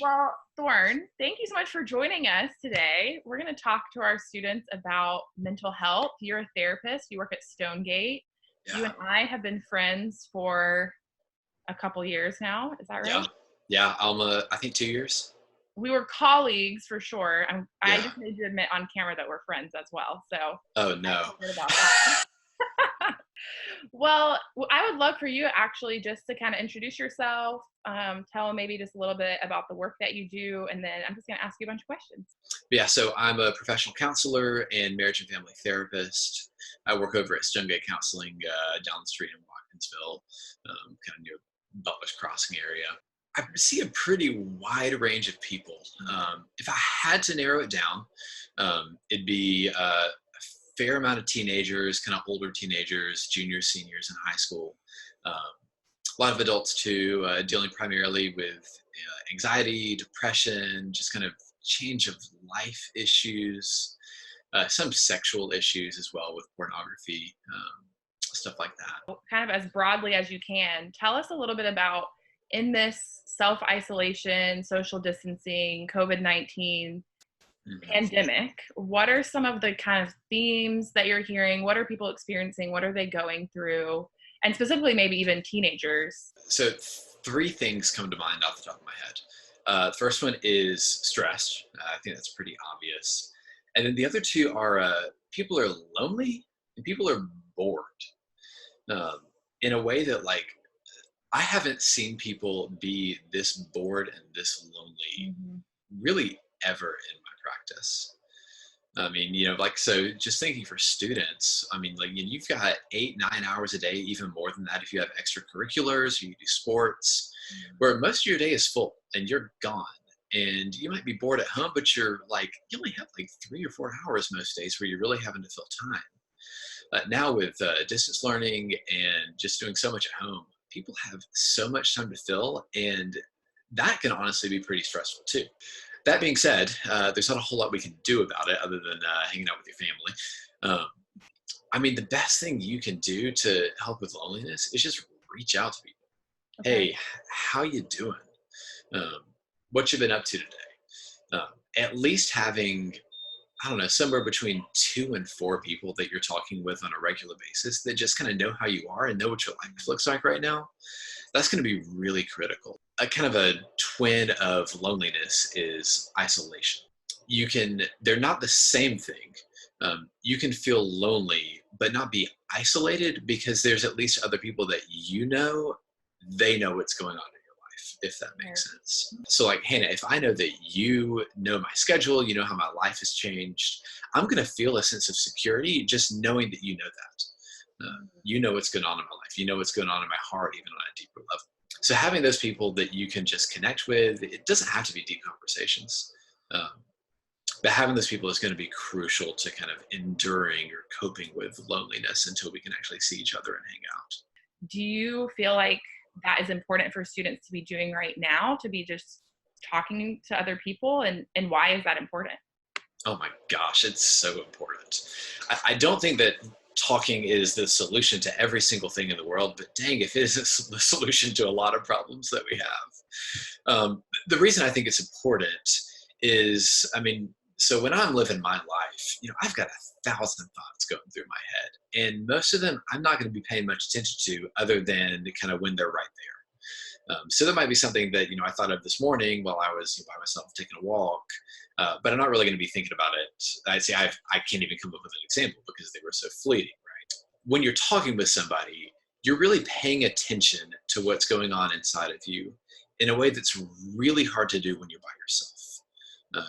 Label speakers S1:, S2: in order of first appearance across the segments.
S1: Well, Thorn, thank you so much for joining us today. We're going to talk to our students about mental health. You're a therapist, you work at Stonegate. You
S2: Yeah.
S1: and I have been friends for a couple years now. Is that
S2: Yeah.
S1: right?
S2: Yeah. I think 2 years.
S1: We were colleagues for sure. I
S2: Yeah.
S1: just need to admit on camera that we're friends as well. So
S2: Oh,
S1: I
S2: no.
S1: feel good about that. Well, I would love for you actually just to kind of introduce yourself, tell maybe just a little bit about the work that you do, and then I'm just going to ask you a bunch of questions.
S2: Yeah. So I'm a professional counselor and marriage and family therapist. I work over at Stonegate Counseling down the street in Watkinsville, kind of near Butler's Crossing area. I see a pretty wide range of people. If I had to narrow it down, it'd be fair amount of teenagers, kind of older teenagers, juniors, seniors in high school. Um, a lot of adults too, dealing primarily with anxiety, depression, just kind of change of life issues, some sexual issues as well with pornography, stuff like that.
S1: Kind of as broadly as you can, tell us a little bit about in this self isolation, social distancing, COVID-19
S2: Mhm.
S1: pandemic, what are some of the kind of themes that you're hearing? What are people experiencing? What are they going through? And specifically, maybe even teenagers.
S2: So, three things come to mind off the top of my head. The first one is stress. I think that's pretty obvious. And then the other two are people are lonely and people are bored, um, in a way that, like, I haven't seen people be this bored and this lonely
S1: Mhm.
S2: really ever in my practice. I mean, like, so just thinking for students, I mean, like, you've got 8, 9 hours a day, even more than that if you have extracurriculars, or you do sports, where most of your day is full and you're gone. And you might be bored at home, but you only have like 3 or 4 hours most days where you're really having to fill time. Now with distance learning and just doing so much at home, people have so much time to fill, and that can honestly be pretty stressful too. That being said, there's not a whole lot we can do about it other than hanging out with your family. I mean, the best thing you can do to help with loneliness is just reach out to people.
S1: Okay.
S2: Hey, how you doing? Um, what you been up to today? At least having, I don't know, somewhere between 2 and 4 people that you're talking with on a regular basis that just kind of know how you are and know what your life looks like right now, that's going to be really critical. A kind of a twin of loneliness is isolation. They're not the same thing. You can feel lonely, but not be isolated because there's at least other people that they know what's going on in your life, if that
S1: Right.
S2: makes sense. So, like, Hannah, if I know that you know my schedule, you know how my life has changed, I'm going to feel a sense of security just knowing that you know that. You know what's going on in my life. You know what's going on in my heart, even on a deeper level. So having those people that you can just connect with, it doesn't have to be deep conversations, um, but having those people is going to be crucial to kind of enduring or coping with loneliness until we can actually see each other and hang out.
S1: Do you feel like that is important for students to be doing right now, to be just talking to other people? And why is that important?
S2: Oh my gosh, it's so important. I don't think that talking is the solution to every single thing in the world, but dang, if it is the solution to a lot of problems that we have. The reason I think it's important is, I mean, so when I'm living my life, I've got 1,000 thoughts going through my head, and most of them I'm not going to be paying much attention to, other than kind of when they're right there. So there might be something that I thought of this morning while I was by myself taking a walk, but I'm not really going to be thinking about it. I'd say I can't even come up with an example because they were so fleeting. Right? When you're talking with somebody, you're really paying attention to what's going on inside of you in a way that's really hard to do when you're by yourself.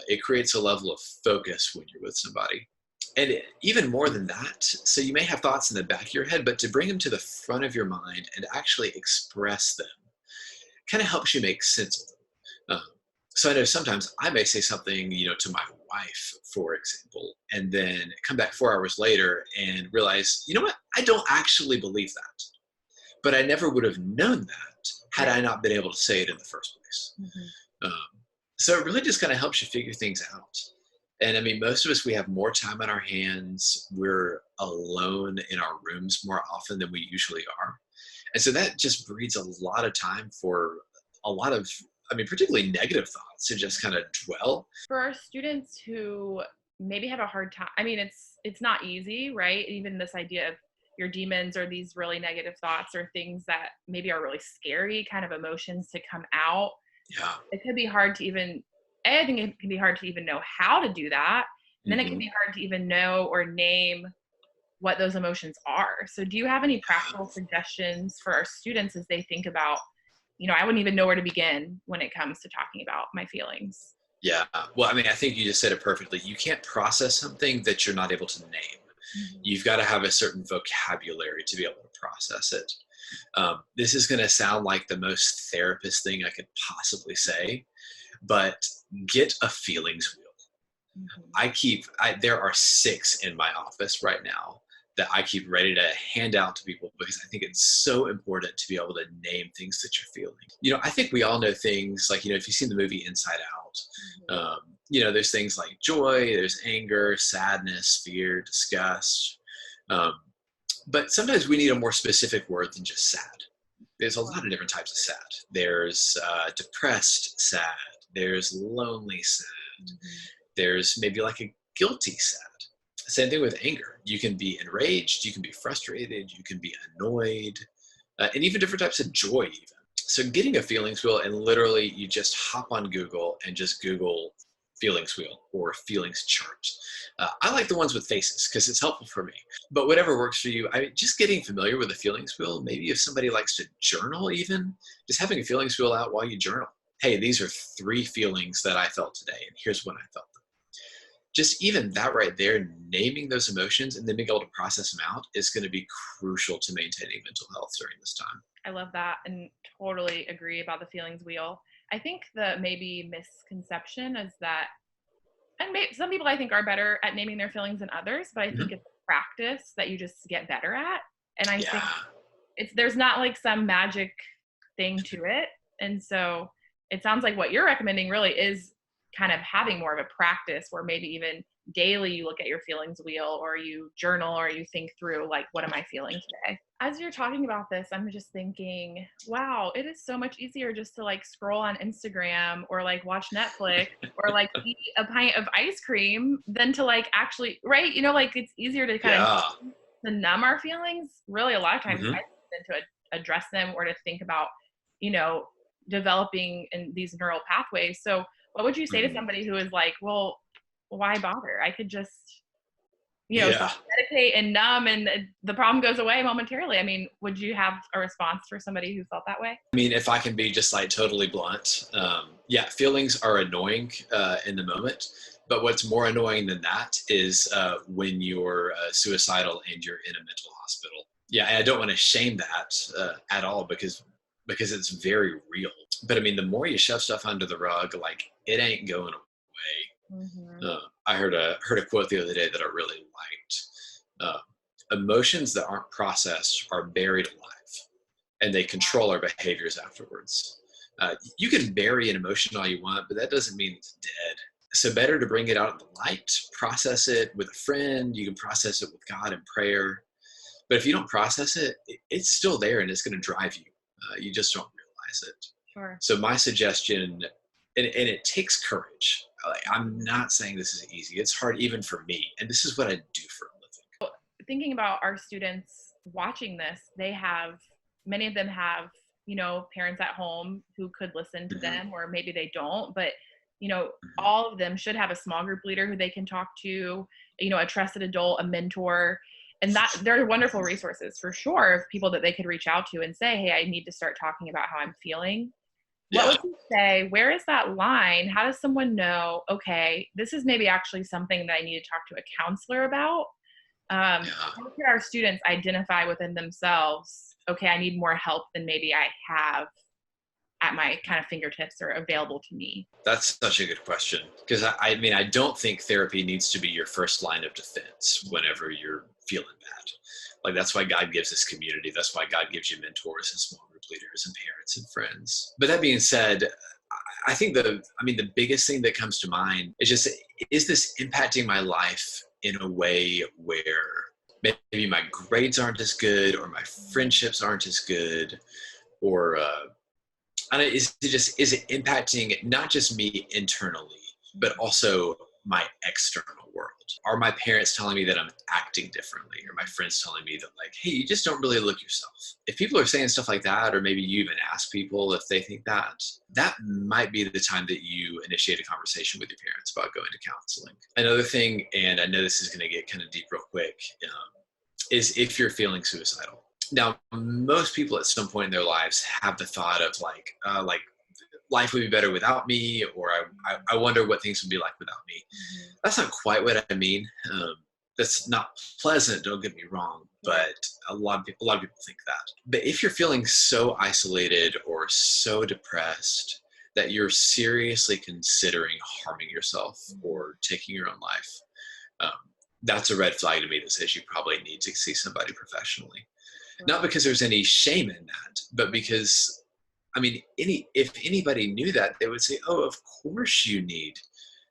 S2: It creates a level of focus when you're with somebody. And even more than that, so you may have thoughts in the back of your head, but to bring them to the front of your mind and actually express them kind of helps you make sense of them. So I know sometimes I may say something, to my wife, for example, and then come back 4 hours later and realize, you know what, I don't actually believe that. But I never would have known that had
S1: Right.
S2: I not been able to say it in the first place.
S1: Mhm.
S2: Um, so it really just kind of helps you figure things out. And I mean, most of us, we have more time on our hands. We're alone in our rooms more often than we usually are. And so that just breeds a lot of time for a lot of I mean, particularly negative thoughts to just kind of dwell.
S1: For our students who maybe have a hard time, I mean, it's not easy, right? Even this idea of your demons or these really negative thoughts or things that maybe are really scary kind of emotions to come out.
S2: Yeah.
S1: It could be hard to even, I think it can be hard to even know how to do that. And then it can be hard to even know or name what those emotions are. So do you have any practical suggestions for our students as they think about, I wouldn't even know where to begin when it comes to talking about my feelings?
S2: Yeah. Well, I mean, I think you just said it perfectly. You can't process something that you're not able to name. You've got to have a certain vocabulary to be able to process it. This is going to sound like the most therapist thing I could possibly say, but get a feelings wheel. There are 6 in my office right now that I keep ready to hand out to people because I think it's so important to be able to name things that you're feeling. I think we all know things like, if you've seen the movie Inside Out, there's things like joy, there's anger, sadness, fear, disgust. But sometimes we need a more specific word than just sad. There's a lot of different types of sad. There's depressed sad. There's lonely sad. There's maybe like a guilty sad. Same thing with anger. You can be enraged, you can be frustrated, you can be annoyed, and even different types of joy even. So getting a feelings wheel, and literally you just hop on Google and just Google feelings wheel or feelings chart. I like the ones with faces because it's helpful for me. But whatever works for you, just getting familiar with the feelings wheel. Maybe if somebody likes to journal even, just having a feelings wheel out while you journal. Hey, these are 3 feelings that I felt today, and here's when I felt them. Just even that right there, naming those emotions and then being able to process them out is going to be crucial to maintaining mental health during this time.
S1: I love that and totally agree about the feelings wheel. I think the maybe misconception is that, and some people I think are better at naming their feelings than others, but I think it's a practice that you just get better at. And I think there's not like some magic thing to it. And so it sounds like what you're recommending really is kind of having more of a practice where maybe even daily you look at your feelings wheel or you journal or you think through like, what am I feeling today? As you're talking about this, I'm just thinking, wow, it is so much easier just to like scroll on Instagram or like watch Netflix or like eat a pint of ice cream than to like actually, right? Like it's easier to kind of to numb our feelings. Really, a lot of times than to address them or to think about, developing in these neural pathways. So what would you say to somebody who is like, well, why bother? I could just, meditate and numb and the problem goes away momentarily. I mean, would you have a response for somebody who felt that way?
S2: I mean, if I can be just like totally blunt, feelings are annoying in the moment. But what's more annoying than that is when you're suicidal and you're in a mental hospital. Yeah, and I don't want to shame that at all because it's very real. But I mean, the more you shove stuff under the rug, like it ain't going away. I heard a quote the other day that I really liked. Emotions that aren't processed are buried alive, and they control our behaviors afterwards. You can bury an emotion all you want, but that doesn't mean it's dead. So better to bring it out in the light, process it with a friend. You can process it with God in prayer. But if you don't process it, it's still there and it's going to drive you. You just don't realize it.
S1: Sure.
S2: So my suggestion, and it takes courage. I'm not saying this is easy. It's hard even for me. And this is what I do for a living.
S1: Thinking about our students watching this, many of them have, parents at home who could listen to them, or maybe they don't, but all of them should have a small group leader who they can talk to, a trusted adult, a mentor. And that there are wonderful resources for sure of people that they could reach out to and say, hey, I need to start talking about how I'm feeling. What would you say, where is that line? How does someone know, okay, this is maybe actually something that I need to talk to a counselor about? How can our students identify within themselves, okay, I need more help than maybe I have at my kind of fingertips or available to me?
S2: That's such a good question. Because I don't think therapy needs to be your first line of defense whenever you're feeling bad. Like that's why God gives us community. That's why God gives you mentors and small group leaders and parents and friends. But that being said, I think the biggest thing that comes to mind is just, is this impacting my life in a way where maybe my grades aren't as good or my friendships aren't as good, or And is it impacting not just me internally, but also my external world? Are my parents telling me that I'm acting differently? Or my friends telling me that, like, hey, you just don't really look yourself? If people are saying stuff like that, or maybe you even ask people if they think that, that might be the time that you initiate a conversation with your parents about going to counseling. Another thing, and I know this is going to get kind of deep real quick, is if you're feeling suicidal. Now, most people at some point in their lives have the thought of like life would be better without me, or I wonder what things would be like without me.
S1: Mhm.
S2: That's not quite what I mean. That's not pleasant, don't get me wrong,
S1: Right.
S2: but a lot of people think that. But if you're feeling so isolated or so depressed that you're seriously considering harming yourself
S1: Mhm.
S2: or taking your own life, um, that's a red flag to me that says you probably need to see somebody professionally. Not
S1: Sure.
S2: because there's any shame in that, but because, I mean, if anybody knew that, they would say, "Oh, of course you need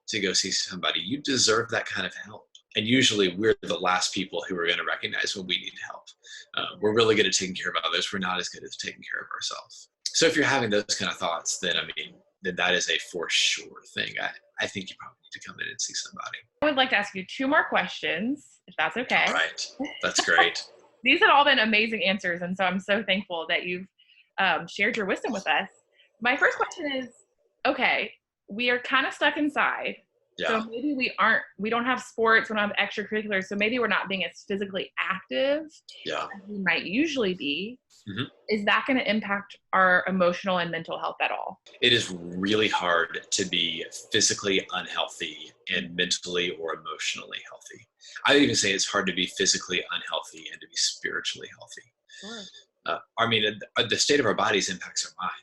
S2: to go see somebody. You deserve that kind of help." And usually, we're the last people who are going to recognize when we need help. We're really good at taking care of others. We're not as good at taking care of ourselves. So if you're having those kind of thoughts, then I mean, then that is a for sure thing. I think you probably need to come in and see somebody.
S1: I would like to ask you two more questions, if that's
S2: All
S1: okay.
S2: right, that's great.
S1: These have all been amazing answers, and so I'm so thankful that you've shared your wisdom with us. My first question is, okay, we are kind of stuck inside, so
S2: Yeah,
S1: maybe we don't have sports, we don't have extracurriculars, so maybe we're not being as physically active
S2: yeah.
S1: as we might usually be.
S2: Mhm.
S1: Is that going to impact our emotional and mental health at all?
S2: It is really hard to be physically unhealthy and mentally or emotionally healthy. I even say it's hard to be physically unhealthy and to be spiritually healthy.
S1: Sure.
S2: I mean, the state of our bodies impacts our mind,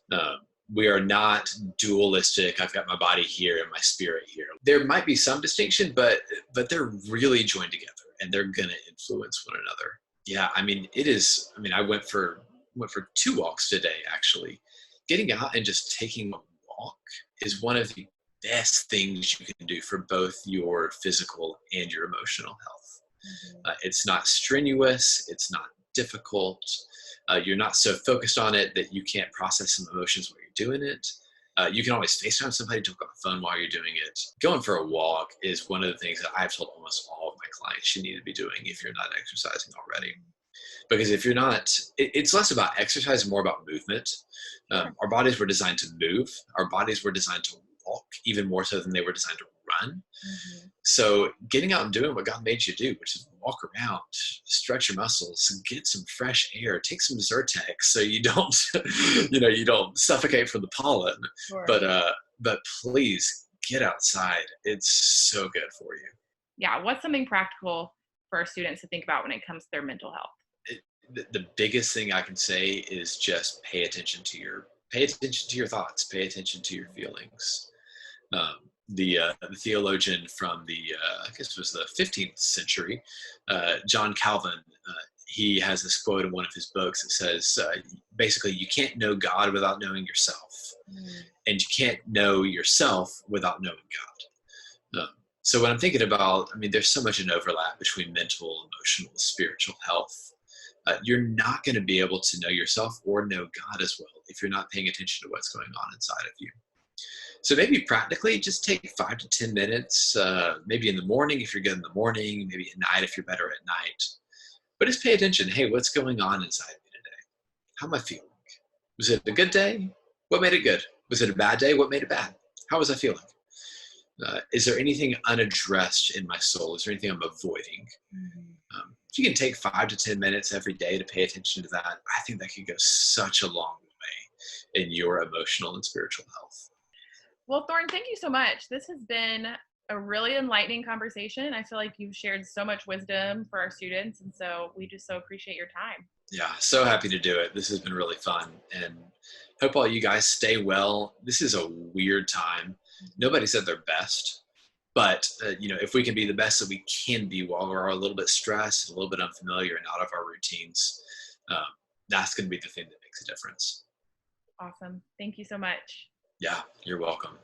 S1: Mhm.
S2: right? We are not dualistic. I've got my body here and my spirit here. There might be some distinction, but they're really joined together, and they're going to influence one another. Yeah, I mean, it is. I mean, I went for 2 walks today, actually. Getting out and just taking a walk is one of the best things you can do for both your physical and your emotional health.
S1: Mhm.
S2: It's not strenuous, it's not difficult. You're not so focused on it that you can't process some emotions while you're doing it. You can always FaceTime somebody, talk on the phone while you're doing it. Going for a walk is one of the things that I've told almost all of my clients you need to be doing if you're not exercising already. Because if you're not, it's less about exercise and more about movement.
S1: Sure.
S2: Our bodies were designed to move. Our bodies were designed to walk, even more so than they were designed to run.
S1: Mhm.
S2: So getting out and doing what God made you do, which is walk around, stretch your muscles, get some fresh air, take some Zyrtec so you don't, you don't suffocate from the pollen.
S1: Sure.
S2: But please get outside. It's so good for you.
S1: Yeah. What's something practical for our students to think about when it comes to their mental health?
S2: The biggest thing I can say is just pay attention to your thoughts, pay attention to your feelings. The theologian from I guess it was the 15th century, John Calvin. He has this quote in one of his books that says, basically, you can't know God without knowing yourself,
S1: Mm.
S2: and you can't know yourself without knowing God. So when I'm thinking about, I mean, there's so much an overlap between mental, emotional, spiritual health. You're not going to be able to know yourself or know God as well if you're not paying attention to what's going on inside of you. So maybe practically just take 5 to 10 minutes, maybe in the morning if you're good in the morning, maybe at night if you're better at night. But just pay attention. Hey, what's going on inside me today? How am I feeling? Was it a good day? What made it good? Was it a bad day? What made it bad? How was I feeling? Is there anything unaddressed in my soul? Is there anything I'm avoiding?
S1: Mhm.
S2: If you can take 5 to 10 minutes every day to pay attention to that, I think that could go such a long way in your emotional and spiritual health.
S1: Well, Thorne, thank you so much. This has been a really enlightening conversation. I feel like you've shared so much wisdom for our students, and so we just so appreciate your time.
S2: Yeah, so happy to do it. This has been really fun, and hope all you guys stay well. This is a weird time.
S1: Mhm.
S2: Nobody said their best, but if we can be the best that we can be while we're a little bit stressed, a little bit unfamiliar, and out of our routines, um, that's going to be the thing that makes a difference.
S1: Awesome. Thank you so much.
S2: Yeah, you're welcome.